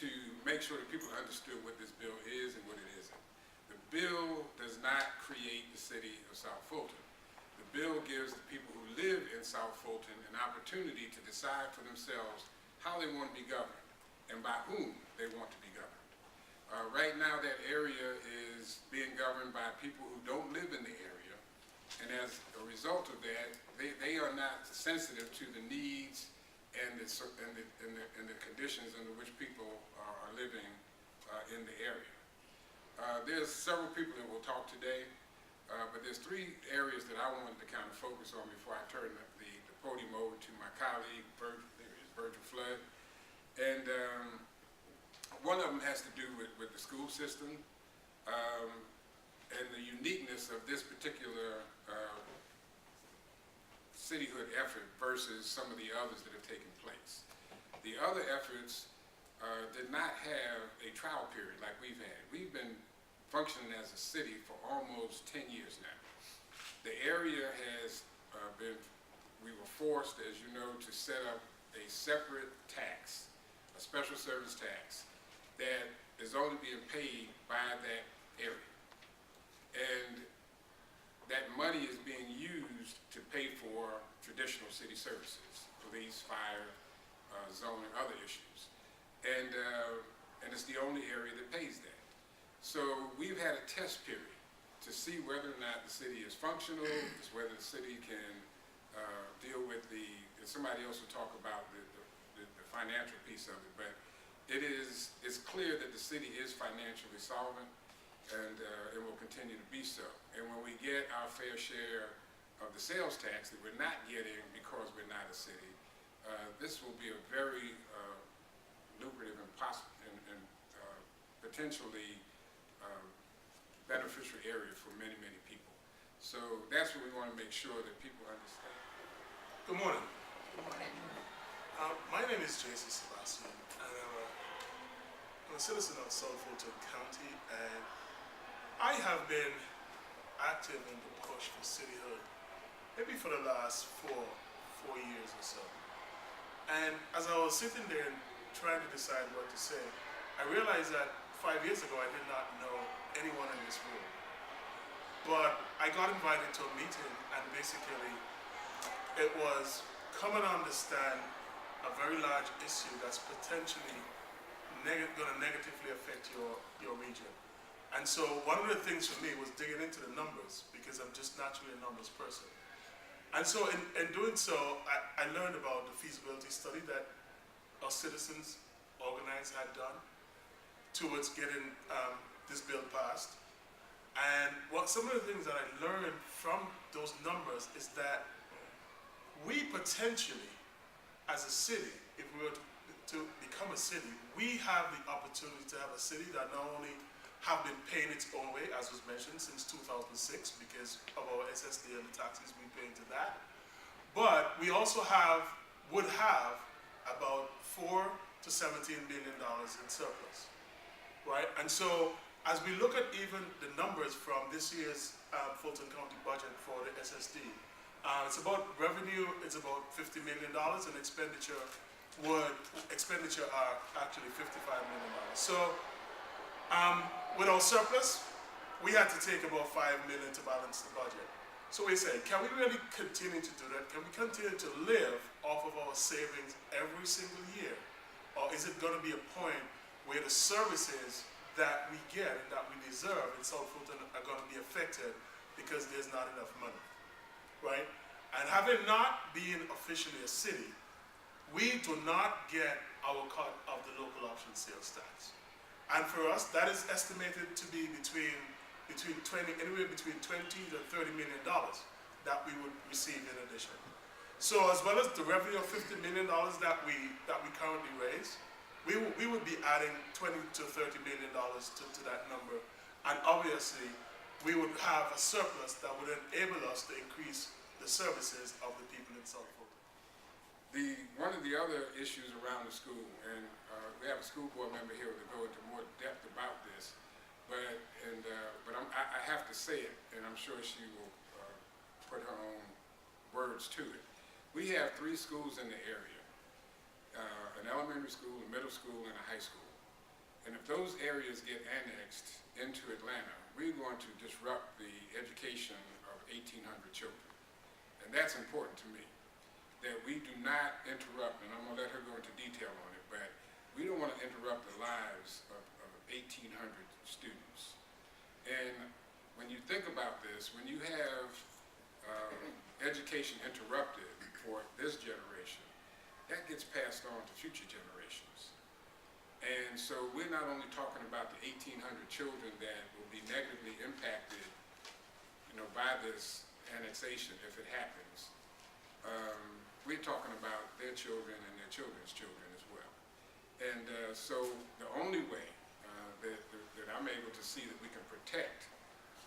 to make sure that people understood what this bill is and what it isn't. The bill does not create the city of South Fulton. The bill gives the people who live in South Fulton an opportunity to decide for themselves how they want to be governed and by whom they want to be governed. Right now that area is being governed by people who don't live in the area, and as a result of that, they are not sensitive to the needs and the conditions under which people are living in the area. There's several people that will talk today, but there's three areas that I wanted to kind of focus on before I turn the podium over to my colleague, Virgil Flood. And one of them has to do with the school system and the uniqueness of this particular cityhood effort versus some of the others that have taken place. The other efforts did not have a trial period like we've had. We've been functioning as a city for almost 10 years now. The area has we were forced, as you know, to set up a separate tax, a special service tax, that is only being paid by that area. And that money is being used to pay for traditional city services, police, fire, zoning, other issues. And it's the only area that pays that. So we've had a test period to see whether or not the city is functional, whether the city can deal with and somebody else will talk about the financial piece of it, but it's clear that the city is financially solvent, and it will continue to be so. And when we get our fair share of the sales tax that we're not getting because we're not a city, this will be a very lucrative and potentially beneficial area for many, many people. So that's what we want to make sure that people understand. Good morning. Good morning. My name is Jason Sebastian, and I'm a citizen of South Fulton County, and I have been active in the push for cityhood maybe for the last four years or so. And as I was sitting there and trying to decide what to say, I realized that 5 years ago I did not know anyone in this room. But I got invited to a meeting, and basically it was come and understand a very large issue that's potentially going to negatively affect your region. And so one of the things for me was digging into the numbers, because I'm just naturally a numbers person. And so in doing so, I learned about the feasibility study that our citizens organized had done towards getting this bill passed. And some of the things that I learned from those numbers is that we potentially, as a city, if we were to become a city, we have the opportunity to have a city that not only have been paying its own way, as was mentioned, since 2006 because of our SSD and the taxes we pay into that, but we also would have about $4 to $17 billion in surplus, right? And so as we look at even the numbers from this year's Fulton County budget for the SSD, it's about revenue, it's about $50 million, and expenditure are actually $55 million. So with our surplus, we had to take about $5 million to balance the budget. So we say, can we really continue to do that? Can we continue to live off of our savings every single year? Or is it going to be a point where the services that we get and that we deserve in South Fulton are going to be affected because there's not enough money, right? And having not been officially a city, we do not get our cut of the local option sales tax. And for us, that is estimated to be anywhere between $20 to $30 million that we would receive in addition. So as well as the revenue of $50 million that we currently raise, we would be adding $20 to $30 million to that number. And obviously, we would have a surplus that would enable us to increase the services of the people in South Fulton. One of the other issues around the school, and we have a school board member here to go into more depth about this, but I have to say it, and I'm sure she will put her own words to it. We have 3 schools in the area, an elementary school, a middle school, and a high school. And if those areas get annexed into Atlanta, we're going to disrupt the education of 1,800 children. And that's important to me, that we do not interrupt, and I'm going to let her go into detail on it, but we don't want to interrupt the lives of 1,800 students. And when you think about this, when you have education interrupted for this generation, that gets passed on to future generations. And so we're not only talking about the 1,800 children that will be negatively impacted, by this annexation if it happens. We're talking about their children and their children's children as well. And so the only way that I'm able to see that we can protect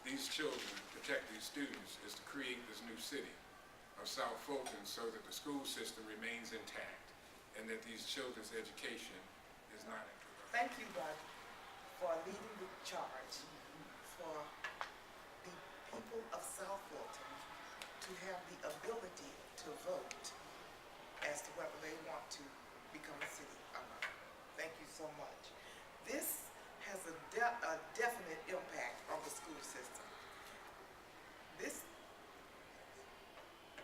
these children, protect these students, is to create this new city of South Fulton so that the school system remains intact and that these children's education is not interrupted. Thank you, Doug, for leading the charge for the people of South Fulton to have the ability to vote as to whether they want to become a city or not. Thank you so much. This has a definite impact on the school system. This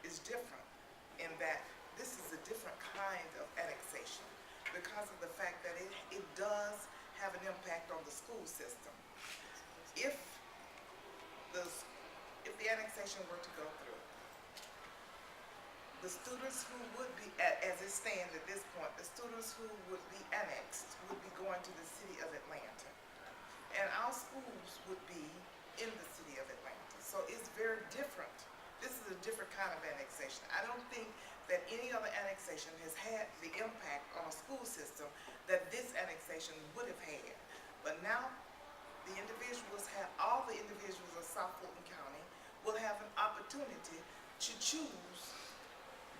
is different in that this is a different kind of annexation because of the fact that it does have an impact on the school system. If the annexation were to go through, the students who would be, as it stands at this point, the students who would be annexed would be going to the city of Atlanta. And our schools would be in the city of Atlanta. So it's very different. This is a different kind of annexation. I don't think that any other annexation has had the impact on a school system that this annexation would have had. But now, all the individuals of South Fulton County will have an opportunity to choose.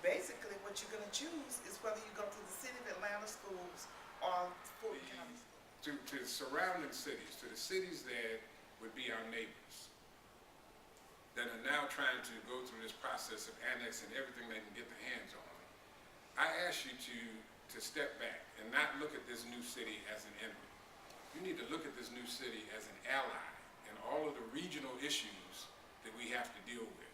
Basically, what you're going to choose is whether you go to the city of Atlanta schools or Fulton County schools. To the surrounding cities, to the cities that would be our neighbors, that are now trying to go through this process of annexing everything they can get their hands on, I ask you to step back and not look at this new city as an enemy. You need to look at this new city as an ally in all of the regional issues that we have to deal with.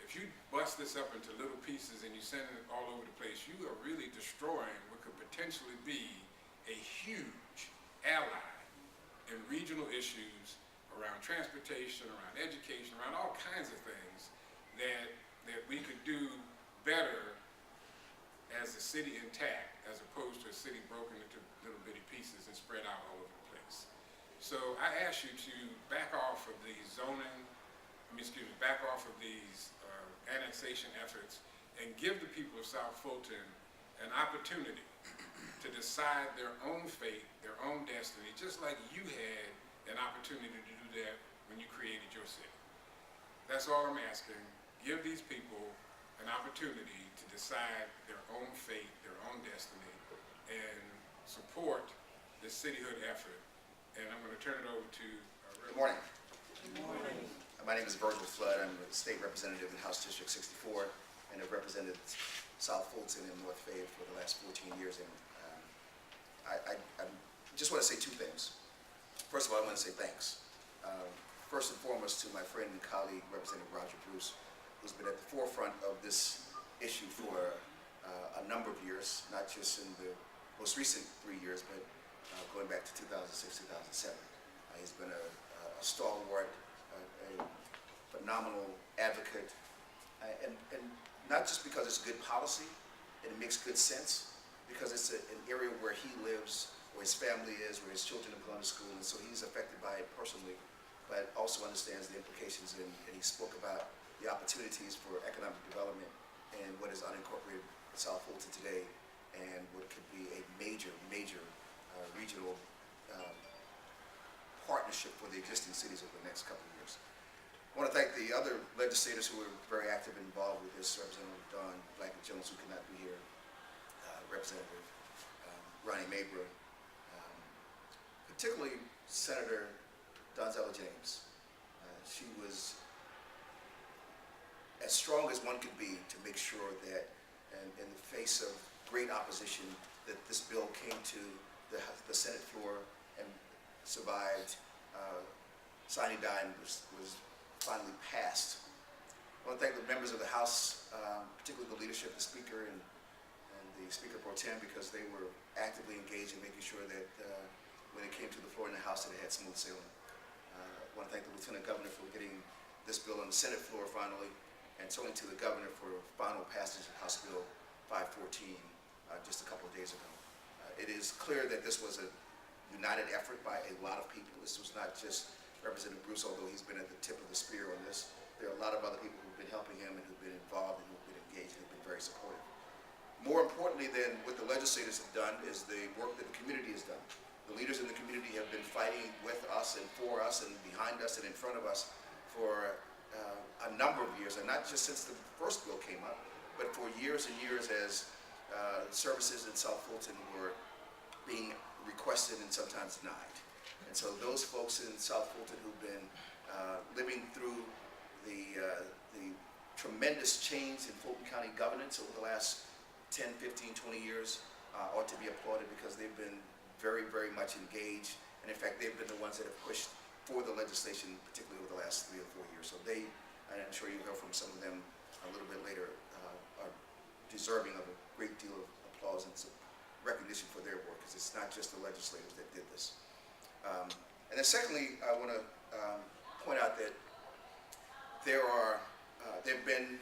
If you bust this up into little pieces and you send it all over the place, you are really destroying what could potentially be a huge ally in regional issues around transportation, around education, around all kinds of things that we could do better as a city intact, as opposed to a city broken into little bitty pieces and spread out all over the place. So I ask you to back off of the back off of these annexation efforts and give the people of South Fulton an opportunity to decide their own fate, their own destiny, just like you had an opportunity to do that when you created your city. That's all I'm asking. Give these people an opportunity to decide their own fate, their own destiny, and support this cityhood effort. And I'm going to turn it over to Good morning. Good morning. My name is Virgil Flood. I'm a state representative in House District 64 and have represented South Fulton and North Fayette for the last 14 years. And I just want to say two things. First of all, I want to say thanks. First and foremost to my friend and colleague, Representative Roger Bruce, who's been at the forefront of this issue for a number of years, not just in the most recent 3 years, but going back to 2006, 2007. He's been a stalwart, a phenomenal advocate, and not just because it's good policy and it makes good sense, because it's an area where he lives, where his family is, where his children have gone to school, and so he's affected by it personally, but also understands the implications, and he spoke about the opportunities for economic development and what is unincorporated South Fulton today, and what could be a major regional partnership for the existing cities over the next couple of years. I want to thank the other legislators who were very active and involved with this, Representative Don Blackett-Jones, who could not be here, Representative Ronnie Mabra, particularly Senator Donzella James. She was as strong as one could be to make sure that in the face of great opposition that this bill came to the Senate floor and survived sine die and was finally passed. I want to thank the members of the House, particularly the leadership, the Speaker and the Speaker Pro Tem, because they were actively engaged in making sure that when it came to the floor in the House that it had smooth sailing. I want to thank the Lieutenant Governor for getting this bill on the Senate floor finally, and certainly to the Governor for final passage of House Bill 514 just a couple of days ago. It is clear that this was a united effort by a lot of people. This was not just Representative Bruce, although he's been at the tip of the spear on this. There are a lot of other people who've been helping him and who've been involved and who've been engaged and who've been very supportive. More importantly than what the legislators have done is the work that the community has done. The leaders in the community have been fighting with us and for us and behind us and in front of us for a number of years, and not just since the first bill came up, but for years and years as services in South Fulton were being requested and sometimes denied. And so those folks in South Fulton who've been living through the tremendous change in Fulton County governance over the last 10, 15, 20 years ought to be applauded, because they've been very, very much engaged. And in fact, they've been the ones that have pushed for the legislation, particularly over the last 3 or 4 years. So they, and I'm sure you'll hear from some of them a little bit later, are deserving of a great deal of applause and some recognition for their work, because it's not just the legislators that did this. And then secondly, I want to point out that there have been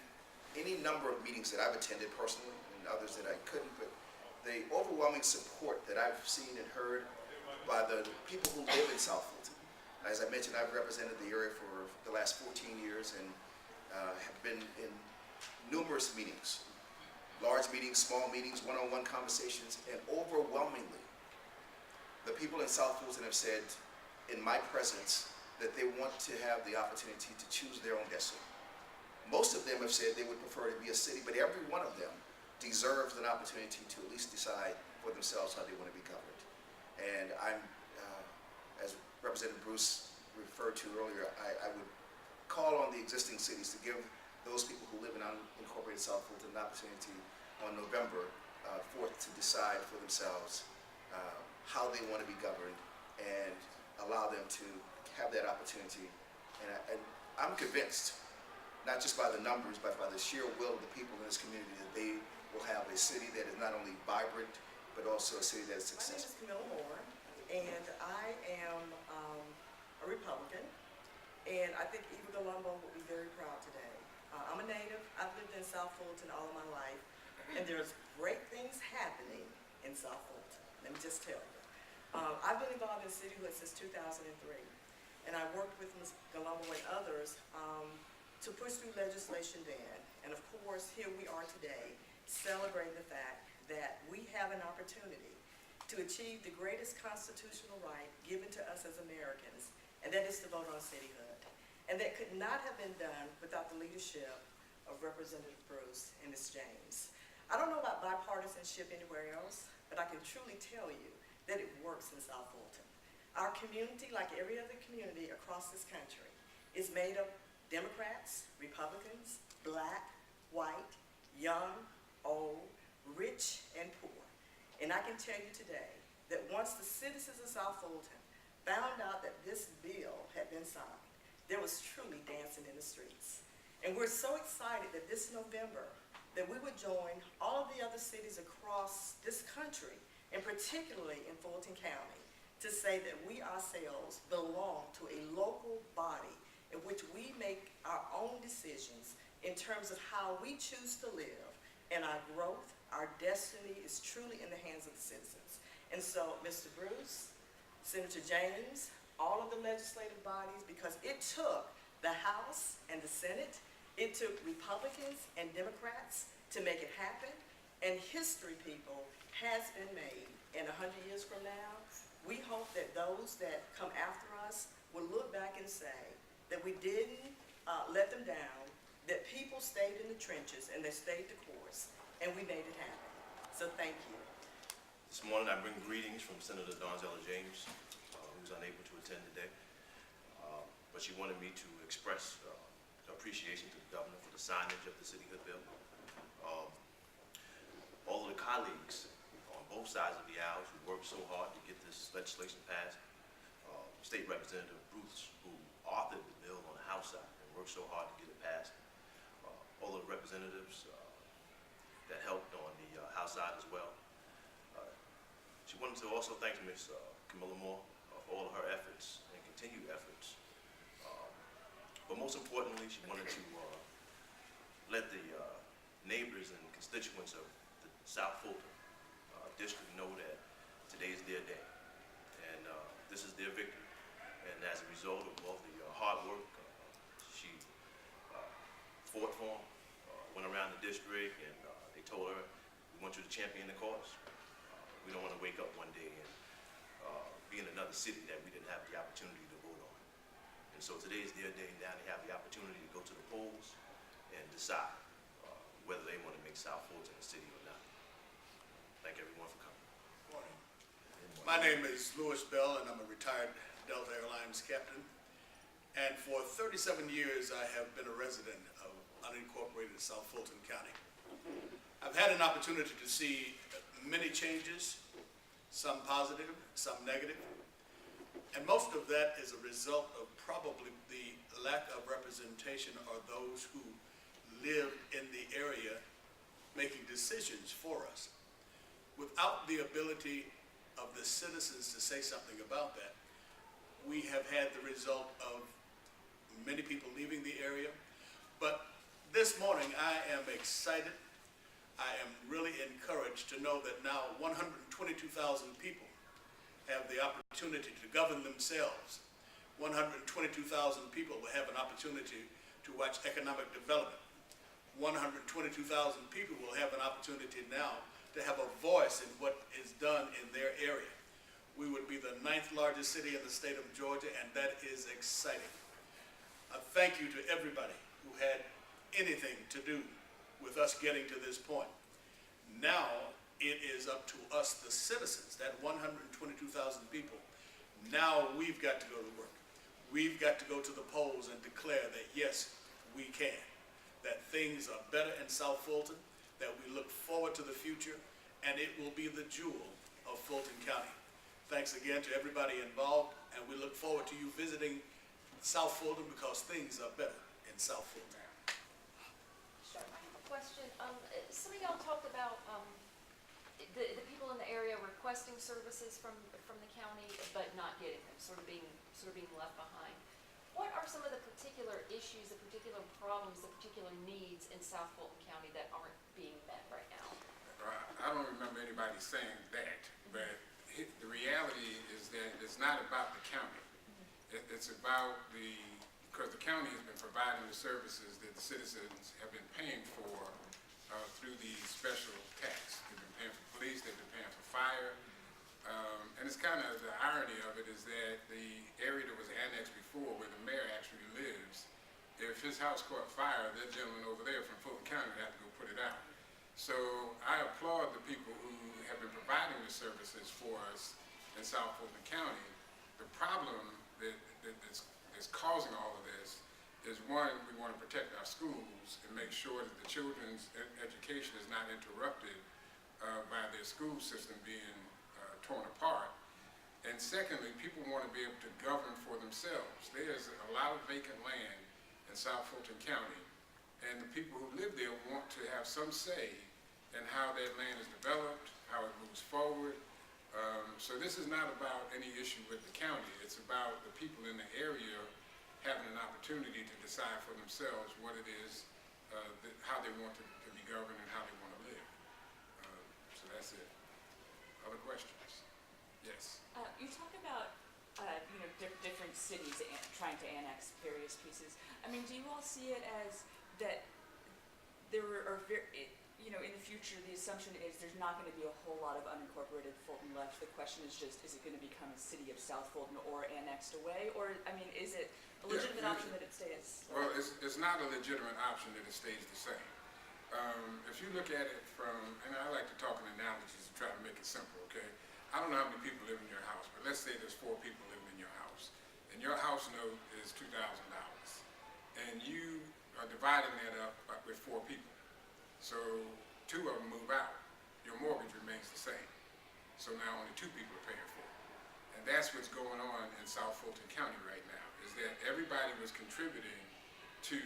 any number of meetings that I've attended personally and others that I couldn't, but the overwhelming support that I've seen and heard by the people who live in South Fulton. As I mentioned, I've represented the area for the last 14 years and have been in numerous meetings, large meetings, small meetings, one-on-one conversations, and overwhelmingly, the people in South Fulton have said, in my presence, that they want to have the opportunity to choose their own destiny. Most of them have said they would prefer to be a city, but every one of them deserves an opportunity to at least decide for themselves how they want to be governed. And I'm, as Representative Bruce referred to earlier, I would call on the existing cities to give those people who live in unincorporated South Fulton an opportunity on November 4th to decide for themselves how they want to be governed, and allow them to have that opportunity. And I'm convinced, not just by the numbers, but by the sheer will of the people in this community, that they will have a city that is not only vibrant, but also a city that is My name successful. is Camilla Moore, and I am a Republican, and I think Eva Colombo will be very proud today. I'm a native. I've lived in South Fulton all of my life, and there's great things happening in South Fulton. Let me just tell you. I've been involved in cityhood since 2003, and I worked with Ms. Colombo and others to push through legislation then. And of course, here we are today, celebrating the fact that we have an opportunity to achieve the greatest constitutional right given to us as Americans, and that is to vote on cityhood. And that could not have been done without the leadership of Representative Bruce and Ms. James. I don't know about bipartisanship anywhere else, but I can truly tell you that it works in South Fulton. Our community, like every other community across this country, is made of Democrats, Republicans, black, white, young, old, rich, and poor. And I can tell you today that once the citizens of South Fulton found out that this bill had been signed, there was truly dancing in the streets. And we're so excited that this November, that we would join all of the other cities across this country, and particularly in Fulton County, to say that we ourselves belong to a local body in which we make our own decisions in terms of how we choose to live, and our growth, our destiny is truly in the hands of the citizens. And so, Mr. Bruce, Senator James, all of the legislative bodies, because it took the House and the Senate, it took Republicans and Democrats to make it happen, and history, people, has been made. And 100 years from now, we hope that those that come after us will look back and say that we didn't let them down, that people stayed in the trenches and they stayed the course, and we made it happen. So thank you. This morning I bring greetings from Senator Donzella James, who's unable to attend today, but she wanted me to express appreciation to the governor for the signage of the cityhood bill. All of the colleagues on both sides of the aisle who worked so hard to get this legislation passed, State Representative Bruce, who authored the bill on the House side and worked so hard to get it passed. All the representatives that helped on the House side as well. She wanted to also thank Ms. Camilla Moore for all of her efforts and continued efforts. But most importantly, she wanted to let the neighbors and constituents of the South Fulton district know that today is their day, and this is their victory. And as a result of all the hard work, she fought for them, went around the district, and they told her, we want you to champion the cause. We don't want to wake up one day and be in another city that we didn't have the opportunity to vote on. And so today is their day. Now they have the opportunity to go to the polls and decide whether they want to make South Fulton a city or not. Thank everyone for coming. Morning. My name is Louis Bell, and I'm a retired Delta Airlines captain. And for 37 years, I have been a resident of unincorporated South Fulton County. I've had an opportunity to see many changes, some positive, some negative. And most of that is a result of probably the lack of representation of those who live in the area making decisions for us. Without the ability of the citizens to say something about that, we have had the result of many people leaving the area. But this morning I am excited. I am really encouraged to know that now 122,000 people have the opportunity to govern themselves. 122,000 people will have an opportunity to watch economic development. 122,000 people will have an opportunity now to have a voice in what is done in their area. We would be the 9th largest city in the state of Georgia, and that is exciting. A thank you to everybody who had anything to do with us getting to this point. Now it is up to us, the citizens, that 122,000 people. Now we've got to go to work. We've got to go to the polls and declare that yes, we can. That things are better in South Fulton, that we look forward to the future, and it will be the jewel of Fulton County. Thanks again to everybody involved, and we look forward to you visiting South Fulton because things are better in South Fulton. Sure, I have a question. Some of y'all talked about the people in the area requesting services from the county, but not getting them, sort of being left behind. What are some of the particular issues, the particular problems, the particular needs in South Fulton County that aren't being met right now? I don't remember anybody saying that, but the reality is that it's not about the county. It's about because the county has been providing the services that the citizens have been paying for through the special tax. They've been paying for police, they've been paying for fire. And it's kind of the irony of it is that the area that was annexed before, where the mayor actually lives, if his house caught fire, that gentleman over there from Fulton County would have to go put it out. So I applaud the people who have been providing the services for us in South Fulton County. The problem that's causing all of this is, one, we want to protect our schools and make sure that the children's education is not interrupted by their school system being torn apart. And secondly, people want to be able to govern for themselves. There's a lot of vacant land in South Fulton County, and the people who live there want to have some say in how that land is developed, how it moves forward. So this is not about any issue with the county. It's about the people in the area having an opportunity to decide for themselves what it is, how they want to be governed and how they want to live. So that's it. Other questions? Yes. You talk about, different cities trying to annex various pieces. I mean, do you all see it as that there are, in the future, the assumption is there's not going to be a whole lot of unincorporated Fulton left. The question is just, is it going to become a city of South Fulton or annexed away? Or, I mean, is it a legitimate option that it stays? Well, it's not a legitimate option that it stays the same. If you look at it from, and I like to talk in analogies to try to make it simple, okay? I don't know how many people live in your house, but let's say there's 4 people living in your house. And your house note is $2,000. And you are dividing that up with 4 people. So 2 of them move out. Your mortgage remains the same. So now only 2 people are paying for it. And that's what's going on in South Fulton County right now, is that everybody was contributing to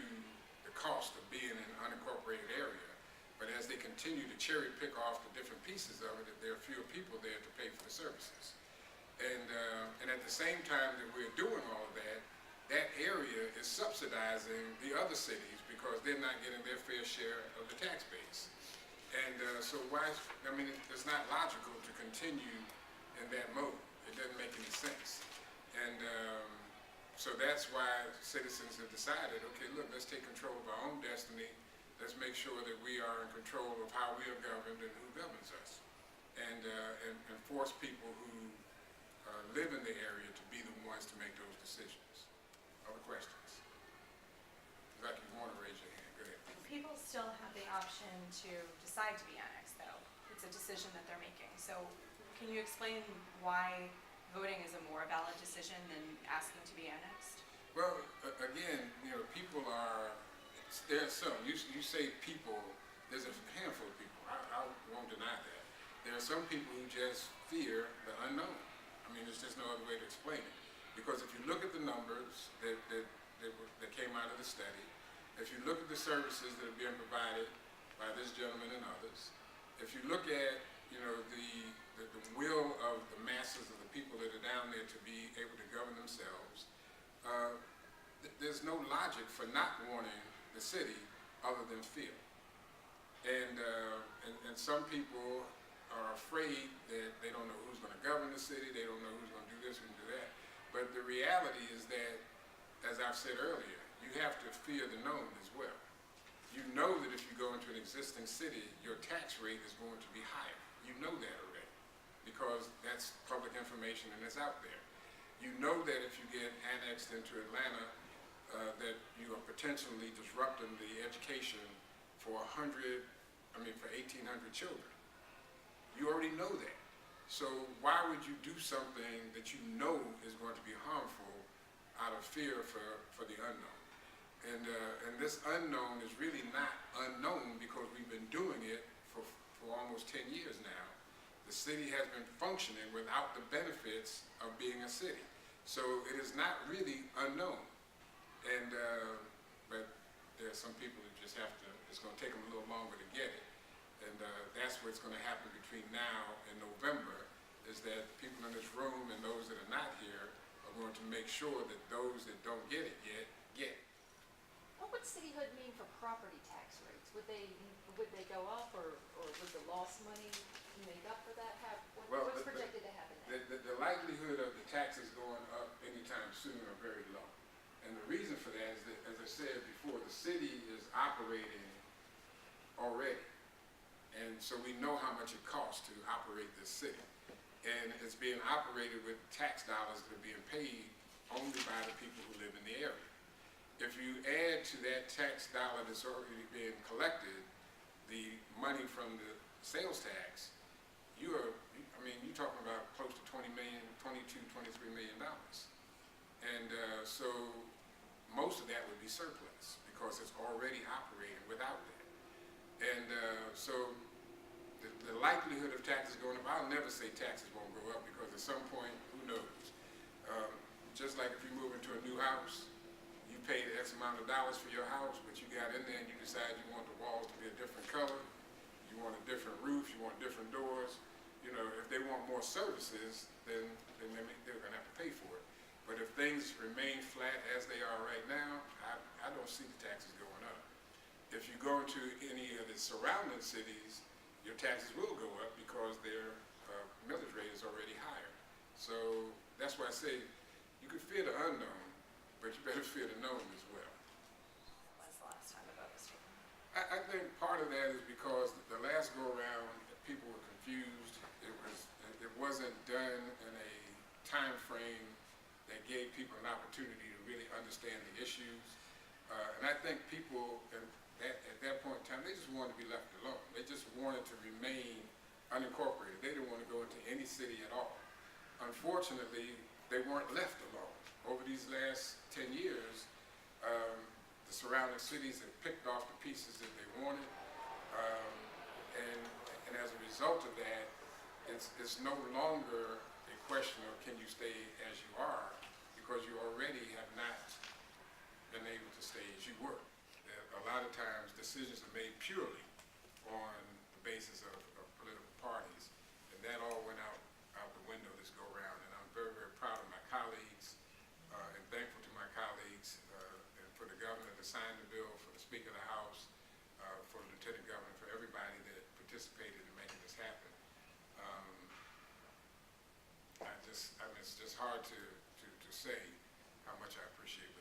the cost of being in an unincorporated area. But as they continue to cherry pick off the different pieces of it, there are fewer people there to pay for the services. And at the same time that we're doing all of that, that area is subsidizing the other cities because they're not getting their fair share of the tax base. And so why, I mean, it's not logical to continue in that mode. It doesn't make any sense. And so that's why citizens have decided, okay, look, let's take control of our own destiny. Let's make sure that we are in control of how we are governed and who governs us. And force people who live in the area to be the ones to make those decisions. Other questions? Like you want to raise your hand, go ahead. People still have the option to decide to be annexed, though. It's a decision that they're making. So can you explain why voting is a more valid decision than asking to be annexed? Well, again, you know, people are, there are some, you say people, there's a handful of people, I won't deny that. There are some people who just fear the unknown. I mean, there's just no other way to explain it. Because if you look at the numbers that came out of the study, if you look at the services that are being provided by this gentleman and others, if you look at, you know, the will of the masses of the people that are down there to be able to govern themselves, there's no logic for not wanting the city other than fear. And some people are afraid that they don't know who's going to govern the city, they don't know who's going to do this and do that. But the reality is that, as I've said earlier, you have to fear the known as well. You know that if you go into an existing city, your tax rate is going to be higher. You know that already, because that's public information and it's out there. You know that if you get annexed into Atlanta, that you are potentially disrupting the education for 1,800 children. You already know that. So why would you do something that you know is going to be harmful out of fear for the unknown? And this unknown is really not unknown because we've been doing it for almost 10 years now. The city has been functioning without the benefits of being a city. So it is not really unknown. And but there are some people who just have to, it's going to take them a little longer to get it. And that's what's going to happen between now and November, is that people in this room and those that are not here are going to make sure that those that don't get it yet, get it. What would cityhood mean for property tax rates? Would they go up, or would the lost money make up for that? What's projected to happen there? The likelihood of the taxes going up anytime soon are very low. And the reason for that is that, as I said before, the city is operating already. And so we know how much it costs to operate this city. And it's being operated with tax dollars that are being paid only by the people who live in the area. If you add to that tax dollar that's already being collected, the money from the sales tax, you're talking about close to $20 million, $22, $23 million. And so most of that would be surplus because it's already operating without that. And so the likelihood of taxes going up, I'll never say taxes won't go up because at some point, who knows? Just like if you move into a new house, you paid X amount of dollars for your house, but you got in there and you decide you want the walls to be a different color, you want a different roof, you want different doors. You know, if they want more services, then they're going to have to pay for it. But if things remain flat as they are right now, I don't see the taxes going up. If you go into any of the surrounding cities, your taxes will go up because their millage rate is already higher. So that's why I say you could fear the unknown, but you better fear the known as well. When's the last time a vote was taken? I think part of that is because the last go around, people were confused. It wasn't done in a time frame that gave people an opportunity to really understand the issues. And I think people at that point in time, they just wanted to be left alone. They just wanted to remain unincorporated. They didn't want to go into any city at all. Unfortunately, they weren't left alone. Over these last 10 years, the surrounding cities have picked off the pieces that they wanted. And as a result of that, it's no longer a question of can you stay as you are, because you already have not been able to stay as you were. A lot of times, decisions are made purely on the basis of political parties, and that all went out the window this go round. And I'm very, very proud of my colleagues, and thankful to my colleagues, and for the governor to sign the bill, for the Speaker of the House, for the Lieutenant Governor, for everybody that participated in making this happen. I mean, it's just hard to say how much I appreciate what